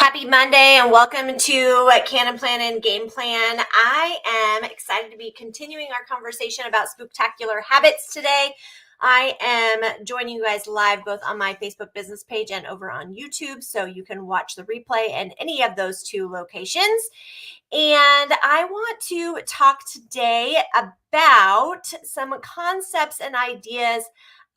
Happy Monday and welcome to Cannon Plan and Game Plan. I am excited to be continuing our conversation about spooktacular habits today. I am joining you guys live both on my Facebook business page and over on YouTube, so you can watch the replay in any of those two locations. And I want to talk today about some concepts and ideas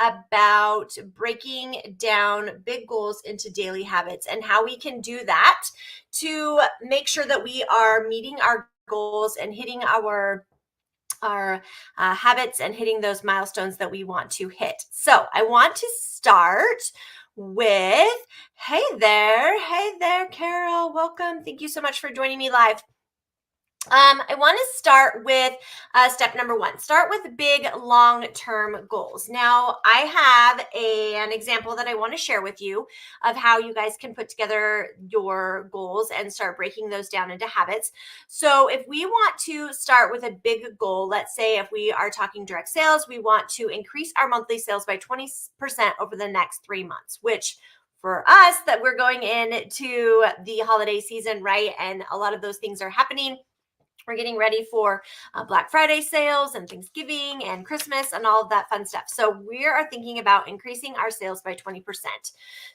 about breaking down big goals into daily habits and how we can do that to make sure that we are meeting our goals and hitting our habits and hitting those milestones that we want to hit. So I want to start with, hey there, Carol, welcome. Thank you so much for joining me live. I want to start with step number one. Start with big long-term goals. Now, I have an example that I want to share with you of how you guys can put together your goals and start breaking those down into habits. So if we want to start with a big goal, let's say if we are talking direct sales, we want to increase our monthly sales by 20% over the next 3 months, which for us that we're going into the holiday season, right? And a lot of those things are happening. We're getting ready for Black Friday sales and Thanksgiving and Christmas and all of that fun stuff. So we are thinking about increasing our sales by 20%.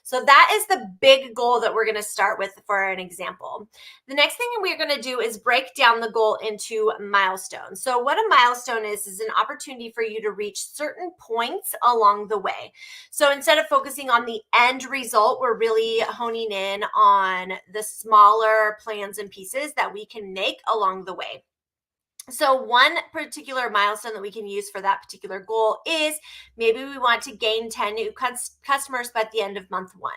So that is the big goal that we're going to start with for an example. The next thing we're going to do is break down the goal into milestones. So what a milestone is an opportunity for you to reach certain points along the way. So instead of focusing on the end result, we're really honing in on the smaller plans and pieces that we can make along the way. So one particular milestone that we can use for that particular goal is maybe we want to gain 10 new customers by the end of month 1.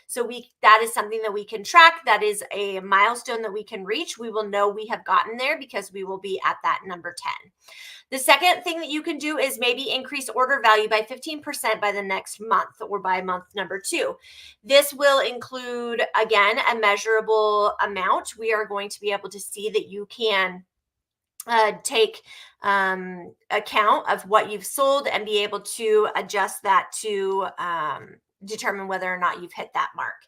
So that is something that we can track. That is a milestone that we can reach. We will know we have gotten there because we will be at that number 10. The second thing that you can do is maybe increase order value by 15% by the next month or by month number 2. This will include, again, a measurable amount. We are going to be able to see that you can take account of what you've sold and be able to adjust that to determine whether or not you've hit that mark.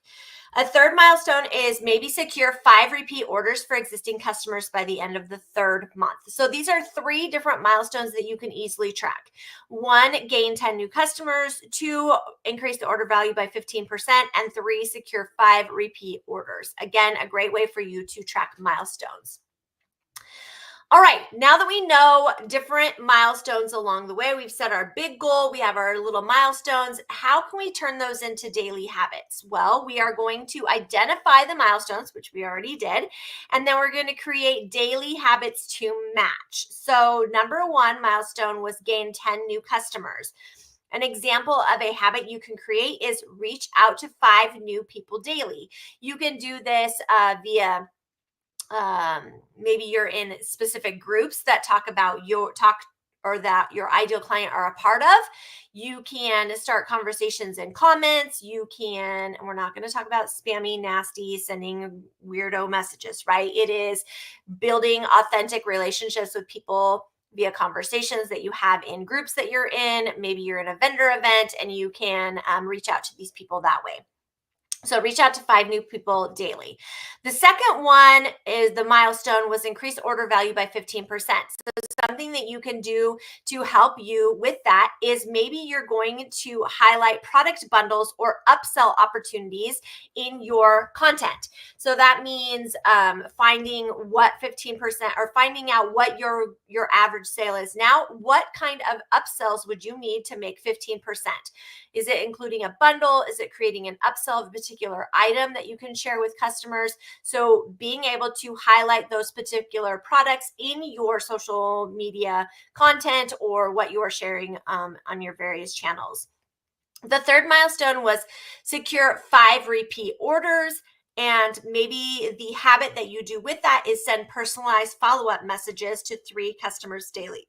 A third milestone is maybe secure 5 repeat orders for existing customers by the end of the 3rd month. So these are 3 different milestones that you can easily track. 1, gain 10 new customers. 2, increase the order value by 15%. And 3, secure 5 repeat orders. Again, a great way for you to track milestones. All right, now that we know different milestones along the way, we've set our big goal, we have our little milestones. How can we turn those into daily habits? Well, we are going to identify the milestones, which we already did, and then we're going to create daily habits to match. So number 1 milestone was gain 10 new customers. An example of a habit you can create is reach out to 5 new people daily. You can do this via maybe you're in specific groups that talk about that your ideal client are a part of. You can start conversations in comments. You can, and we're not going to talk about spammy, nasty, sending weirdo messages, right? It is building authentic relationships with people via conversations that you have in groups that you're in. Maybe you're in a vendor event and you can reach out to these people that way. So reach out to 5 new people daily. The second one is the milestone was increase order value by 15%. So something that you can do to help you with that is maybe you're going to highlight product bundles or upsell opportunities in your content. So that means finding what 15% or finding out what your average sale is now. What kind of upsells would you need to make 15%? Is it including a bundle? Is it creating an upsell of a particular item that you can share with customers? So being able to highlight those particular products in your social media content or what you are sharing on your various channels. The third milestone was secure 5 repeat orders. And maybe the habit that you do with that is send personalized follow-up messages to 3 customers daily.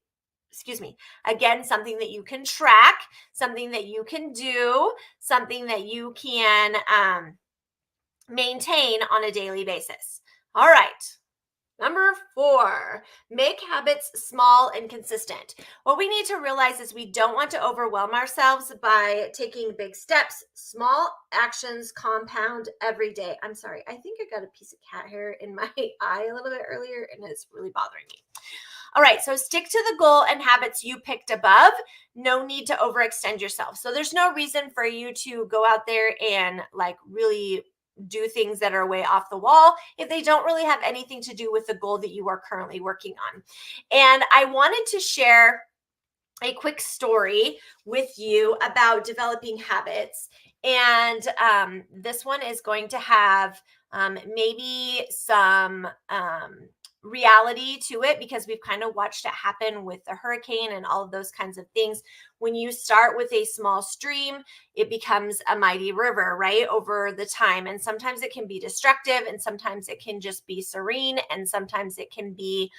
Again, something that you can track, something that you can do, something that you can maintain on a daily basis. All right, Number 4, make habits small and consistent. What we need to realize is we don't want to overwhelm ourselves by taking big steps. Small actions compound every day. I'm sorry, I think I got a piece of cat hair in my eye a little bit earlier and it's really bothering me. All right, so stick to the goal and habits you picked above. No need to overextend yourself. So there's no reason for you to go out there and like really do things that are way off the wall if they don't really have anything to do with the goal that you are currently working on. And I wanted to share a quick story with you about developing habits. And this one is going to have maybe some reality to it because we've kind of watched it happen with the hurricane and all of those kinds of things. When you start with a small stream, it becomes a mighty river, right? Over the time. And sometimes it can be destructive, and sometimes it can just be serene, and sometimes it can be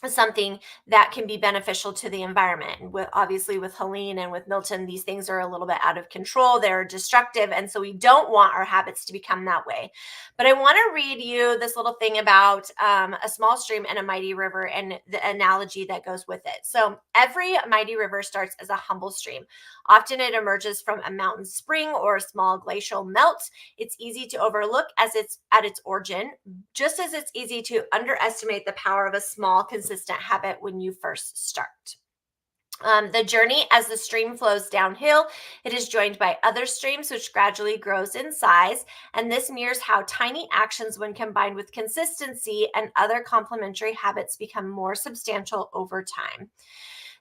something that can be beneficial to the environment. Obviously with Helene and with Milton, these things are a little bit out of control. They're destructive. And so we don't want our habits to become that way. But I want to read you this little thing about a small stream and a mighty river and the analogy that goes with it. So every mighty river starts as a humble stream. Often it emerges from a mountain spring or a small glacial melt. It's easy to overlook as it's at its origin, just as it's easy to underestimate the power of a small, consistent habit when you first start. The journey as the stream flows downhill, it is joined by other streams, which gradually grows in size. And this mirrors how tiny actions, when combined with consistency and other complementary habits, become more substantial over time.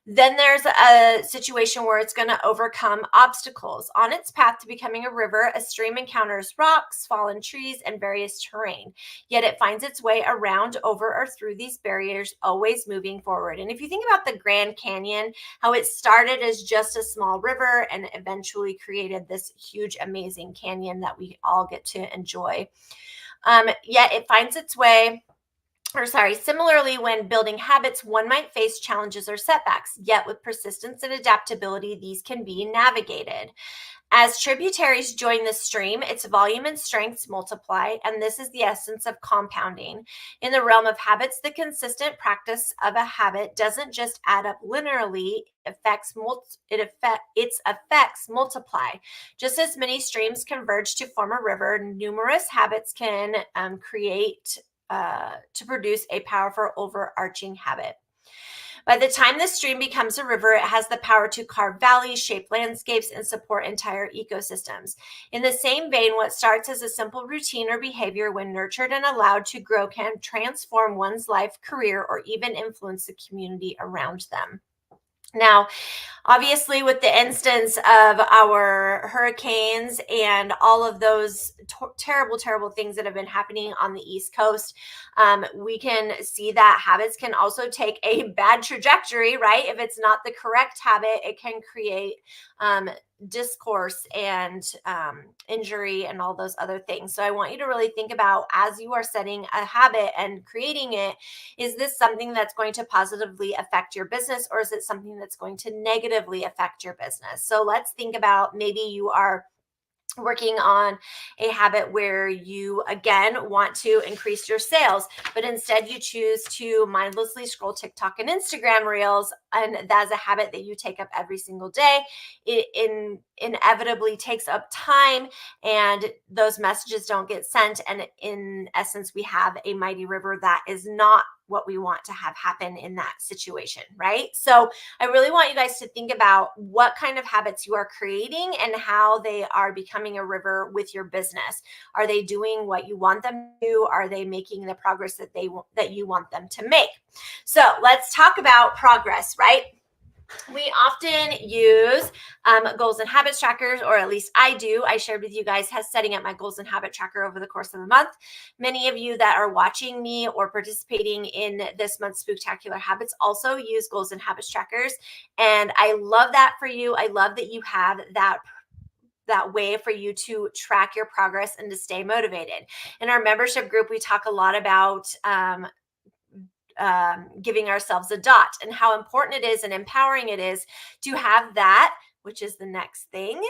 Then there's a situation where it's going to overcome obstacles. On its path to becoming a river, a stream encounters rocks, fallen trees, and various terrain. Yet it finds its way around, over, or through these barriers, always moving forward. And if you think about the Grand Canyon, how it started as just a small river and eventually created this huge, amazing canyon that we all get to enjoy. Yet it finds its way similarly, when building habits, one might face challenges or setbacks, yet with persistence and adaptability, these can be navigated. As tributaries join the stream, its volume and strengths multiply, and this is the essence of compounding. In the realm of habits, the consistent practice of a habit doesn't just add up linearly, its effects multiply. Just as many streams converge to form a river, numerous habits can create to produce a powerful overarching habit. By the time the stream becomes a river, it has the power to carve valleys, shape landscapes, and support entire ecosystems. In the same vein, what starts as a simple routine or behavior, when nurtured and allowed to grow, can transform one's life, career, or even influence the community around them. Now, obviously, with the instance of our hurricanes and all of those terrible, terrible things that have been happening on the East Coast, we can see that habits can also take a bad trajectory, right? If it's not the correct habit, it can create discourse and injury and all those other things. So I want you to really think about, as you are setting a habit and creating it, is this something that's going to positively affect your business, or is it something that's going to negatively affect your business? So let's think about, maybe you are working on a habit where you again want to increase your sales, but instead you choose to mindlessly scroll TikTok and Instagram reels, and that's a habit that you take up every single day. It inevitably takes up time, and those messages don't get sent, and in essence we have a mighty river that is not what we want to have happen in that situation, right? So I really want you guys to think about what kind of habits you are creating and how they are becoming a river with your business. Are they doing what you want them to do? Are they making the progress that you want them to make? So let's talk about progress, right? We often use goals and habits trackers, or at least I do. I shared with you guys setting up my goals and habit tracker over the course of the month. Many of you that are watching me or participating in this month's Spooktacular Habits also use goals and habits trackers. And I love that for you. I love that you have that way for you to track your progress and to stay motivated. In our membership group, we talk a lot about giving ourselves a dot and how important it is and empowering it is to have that which is the next thing,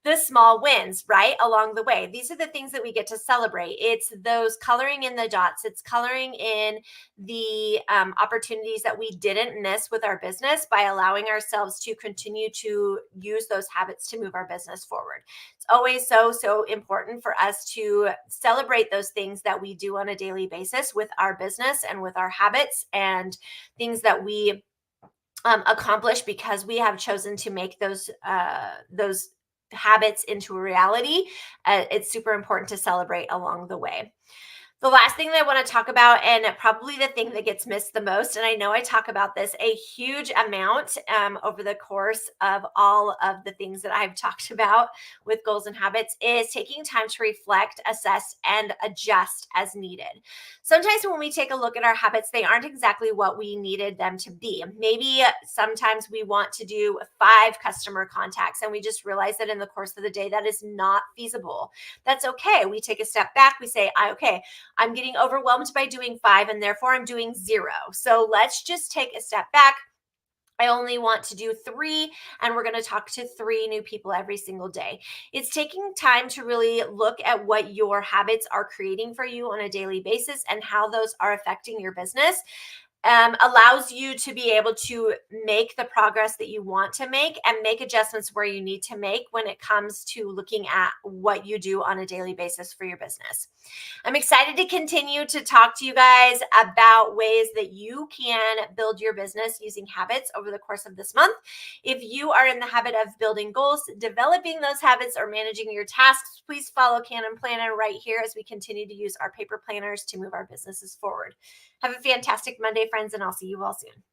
the small wins, right, along the way. These are the things that we get to celebrate. It's those coloring in the dots. It's coloring in the opportunities that we didn't miss with our business by allowing ourselves to continue to use those habits to move our business forward. It's always so important for us to celebrate those things that we do on a daily basis with our business and with our habits and things that we accomplish because we have chosen to make those habits into a reality. It's super important to celebrate along the way. The last thing that I want to talk about, and probably the thing that gets missed the most, and I know I talk about this a huge amount over the course of all of the things that I've talked about with goals and habits, is taking time to reflect, assess, and adjust as needed. Sometimes when we take a look at our habits, they aren't exactly what we needed them to be. Maybe sometimes we want to do 5 customer contacts, and we just realize that in the course of the day, that is not feasible. That's okay. We take a step back. We say, okay, I'm getting overwhelmed by doing 5 and therefore I'm doing 0. So let's just take a step back. I only want to do 3, and we're going to talk to 3 new people every single day. It's taking time to really look at what your habits are creating for you on a daily basis and how those are affecting your business. Allows you to be able to make the progress that you want to make and make adjustments where you need to make when it comes to looking at what you do on a daily basis for your business. I'm excited to continue to talk to you guys about ways that you can build your business using habits over the course of this month. If you are in the habit of building goals, developing those habits, or managing your tasks, please follow Cannon Planner right here as we continue to use our paper planners to move our businesses forward. Have a fantastic Monday, friends, and I'll see you all soon.